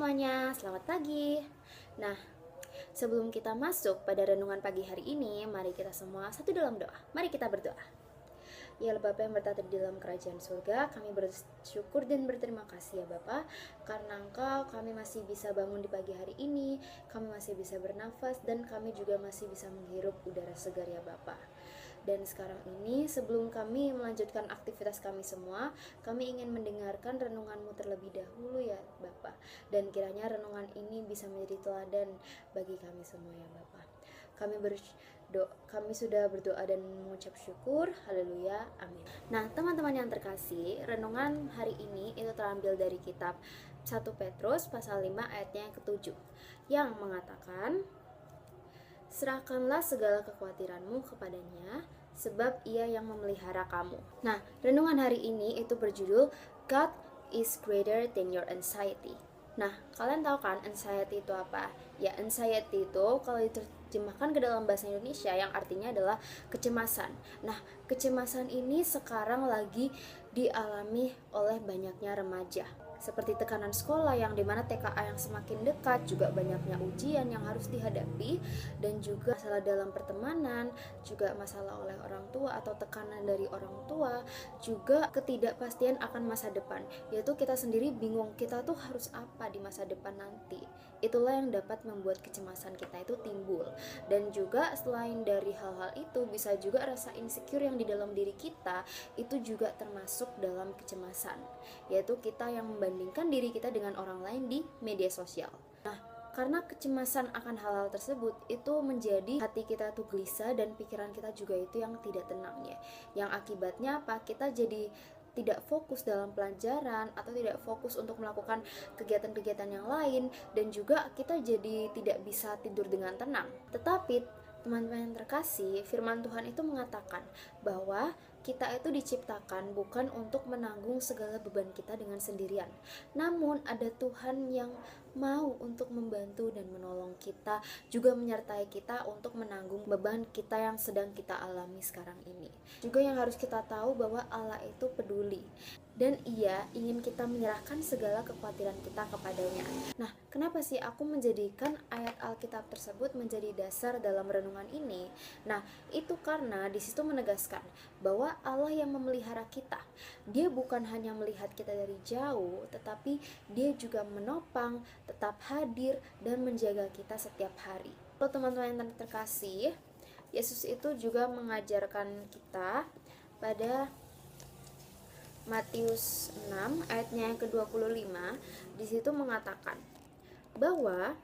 semuanya, selamat pagi. Nah, sebelum kita masuk pada renungan pagi hari ini, mari kita semua satu dalam doa. Mari kita berdoa. Ya Allah Bapa yang bertata di dalam kerajaan surga, kami bersyukur dan berterima kasih ya Bapa, karena Engkau kami masih bisa bangun di pagi hari ini, kami masih bisa bernafas, dan kami juga masih bisa menghirup udara segar ya Bapa. Dan sekarang ini sebelum kami melanjutkan aktivitas kami semua, kami ingin mendengarkan renungan-Mu terlebih dahulu ya Bapa. Dan kiranya renungan ini bisa menjadi teladan bagi kami semua ya Bapa. Kami sudah berdoa dan mengucap syukur. Haleluya. Amin. Nah, teman-teman yang terkasih, renungan hari ini itu terambil dari kitab 1 Petrus pasal 5 ayatnya yang ke-7 yang mengatakan, serahkanlah segala kekhawatiranmu kepadanya, sebab ia yang memelihara kamu. Nah, renungan hari ini itu berjudul God is greater than your anxiety. Nah, kalian tahu kan anxiety itu apa? Ya, anxiety itu kalau diterjemahkan ke dalam bahasa Indonesia yang artinya adalah kecemasan. Nah, kecemasan ini sekarang lagi dialami oleh banyaknya remaja. Seperti tekanan sekolah yang dimana TKA yang semakin dekat, juga banyaknya ujian yang harus dihadapi, dan juga masalah dalam pertemanan, juga masalah oleh orang tua atau tekanan dari orang tua, juga ketidakpastian akan masa depan, yaitu kita sendiri bingung kita tuh harus apa di masa depan nanti. Itulah yang dapat membuat kecemasan kita itu timbul. Dan juga selain dari hal-hal itu, bisa juga rasa insecure yang di dalam diri kita itu juga termasuk dalam kecemasan, yaitu kita yang membandingkan diri kita dengan orang lain di media sosial. Nah, karena kecemasan akan hal-hal tersebut itu menjadi hati kita tuh gelisah dan pikiran kita juga itu yang tidak tenang ya. Yang akibatnya apa? Kita jadi tidak fokus dalam pelajaran atau tidak fokus untuk melakukan kegiatan-kegiatan yang lain, dan juga kita jadi tidak bisa tidur dengan tenang. Tetapi teman-teman yang terkasih, firman Tuhan itu mengatakan bahwa kita itu diciptakan bukan untuk menanggung segala beban kita dengan sendirian. Namun ada Tuhan yang mau untuk membantu dan menolong kita, juga menyertai kita untuk menanggung beban kita yang sedang kita alami sekarang ini. Juga yang harus kita tahu bahwa Allah itu peduli, dan Ia ingin kita menyerahkan segala kekhawatiran kita kepadanya. Nah, kenapa sih aku menjadikan ayat Alkitab tersebut menjadi dasar dalam renungan ini? Nah, itu karena di situ menegaskan bahwa Allah yang memelihara kita. Dia bukan hanya melihat kita dari jauh, tetapi Dia juga menopang, tetap hadir, dan menjaga kita setiap hari. Kalau teman-teman yang terkasih, Yesus itu juga mengajarkan kita pada Matius 6 ayatnya yang ke-25. Di situ mengatakan bahwa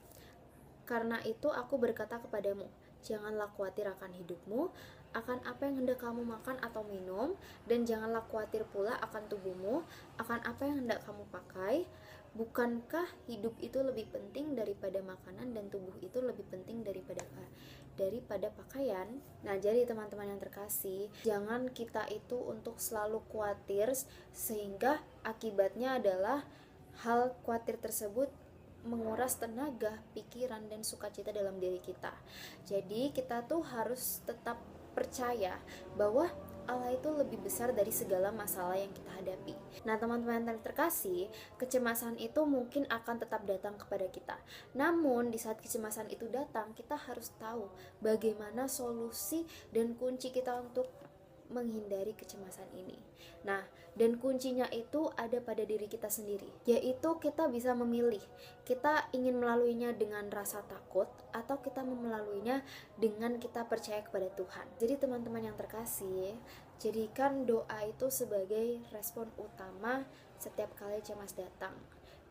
karena itu aku berkata kepadamu, janganlah khawatir akan hidupmu, akan apa yang hendak kamu makan atau minum, dan janganlah khawatir pula akan tubuhmu, akan apa yang hendak kamu pakai. Bukankah hidup itu lebih penting daripada makanan, dan tubuh itu lebih penting daripada pakaian? Nah, jadi teman-teman yang terkasih, jangan kita itu untuk selalu khawatir, sehingga akibatnya adalah hal khawatir tersebut menguras tenaga, pikiran, dan sukacita dalam diri kita. Jadi kita tuh harus tetap percaya bahwa Allah itu lebih besar dari segala masalah yang kita hadapi. Nah, teman-teman yang terkasih, kecemasan itu mungkin akan tetap datang kepada kita. Namun, di saat kecemasan itu datang, kita harus tahu bagaimana solusi dan kunci kita untuk menghindari kecemasan ini. Nah, dan kuncinya itu ada pada diri kita sendiri, yaitu kita bisa memilih. Kita ingin melaluinya dengan rasa takut, atau kita melaluinya dengan kita percaya kepada Tuhan. Jadi teman-teman yang terkasih, jadikan doa itu sebagai respon utama setiap kali cemas datang.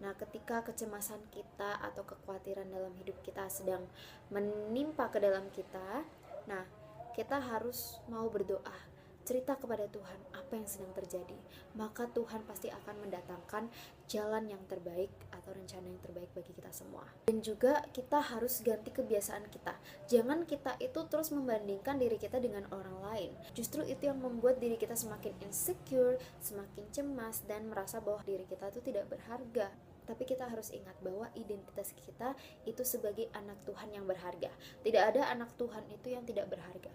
Nah, ketika kecemasan kita atau kekhawatiran dalam hidup kita sedang menimpa ke dalam kita, nah, kita harus mau berdoa, cerita kepada Tuhan apa yang sedang terjadi, maka Tuhan pasti akan mendatangkan jalan yang terbaik atau rencana yang terbaik bagi kita semua. Dan juga kita harus ganti kebiasaan kita. Jangan kita itu terus membandingkan diri kita dengan orang lain. Justru itu yang membuat diri kita semakin insecure, semakin cemas, dan merasa bahwa diri kita itu tidak berharga. Tapi kita harus ingat bahwa identitas kita itu sebagai anak Tuhan yang berharga. Tidak ada anak Tuhan itu yang tidak berharga,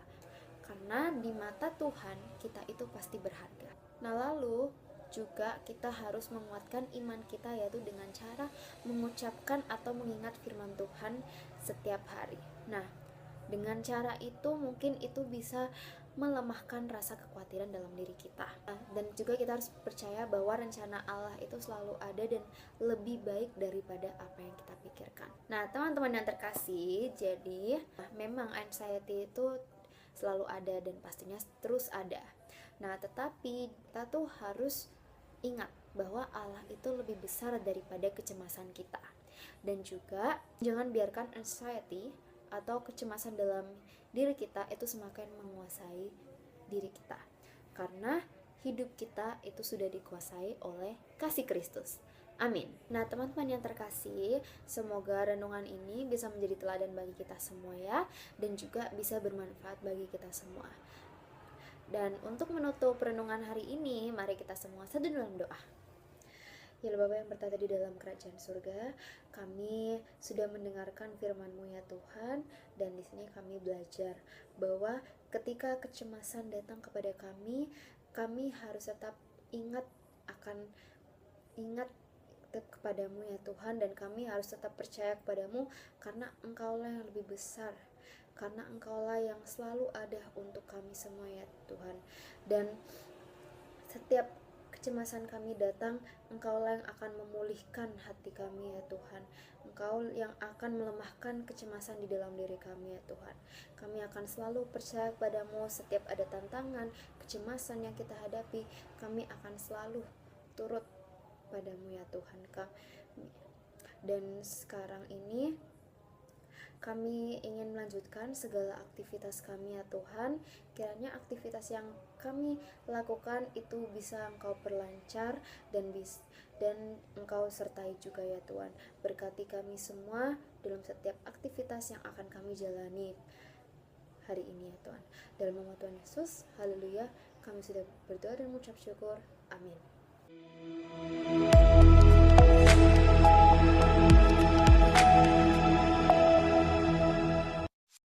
karena di mata Tuhan kita itu pasti berharga. Nah, lalu juga kita harus menguatkan iman kita, yaitu dengan cara mengucapkan atau mengingat firman Tuhan setiap hari. Nah, dengan cara itu mungkin itu bisa melemahkan rasa kekhawatiran dalam diri kita. Dan juga kita harus percaya bahwa rencana Allah itu selalu ada dan lebih baik daripada apa yang kita pikirkan. Nah, teman-teman yang terkasih, jadi memang anxiety itu selalu ada dan pastinya terus ada. Nah, tetapi kita tuh harus ingat bahwa Allah itu lebih besar daripada kecemasan kita. Dan juga jangan biarkan anxiety atau kecemasan dalam diri kita itu semakin menguasai diri kita, karena hidup kita itu sudah dikuasai oleh kasih Kristus. Amin. Nah, teman-teman yang terkasih, semoga renungan ini bisa menjadi teladan bagi kita semua ya, dan juga bisa bermanfaat bagi kita semua. Dan untuk menutup renungan hari ini, mari kita semua satu dalam doa. Ya Bapa yang bertata di dalam kerajaan surga, kami sudah mendengarkan firman-Mu ya Tuhan, dan di sini kami belajar bahwa ketika kecemasan datang kepada kami harus tetap ingat kepadamu ya Tuhan, dan kami harus tetap percaya kepadamu karena Engkaulah yang lebih besar, karena Engkaulah yang selalu ada untuk kami semua ya Tuhan. Dan setiap kecemasan kami datang, Engkaulah yang akan memulihkan hati kami ya Tuhan. Engkau yang akan melemahkan kecemasan di dalam diri kami ya Tuhan. Kami akan selalu percaya kepadamu. Setiap ada tantangan, kecemasan yang kita hadapi, kami akan selalu turut padamu ya Tuhan. Dan sekarang ini kami ingin melanjutkan segala aktivitas kami ya Tuhan. Kiranya aktivitas yang kami lakukan itu bisa Engkau perlancar dan Engkau sertai juga ya Tuhan. Berkati kami semua dalam setiap aktivitas yang akan kami jalani hari ini ya Tuhan. Dalam nama Tuhan Yesus, haleluya, kami sudah berdoa dan mengucap syukur. Amin.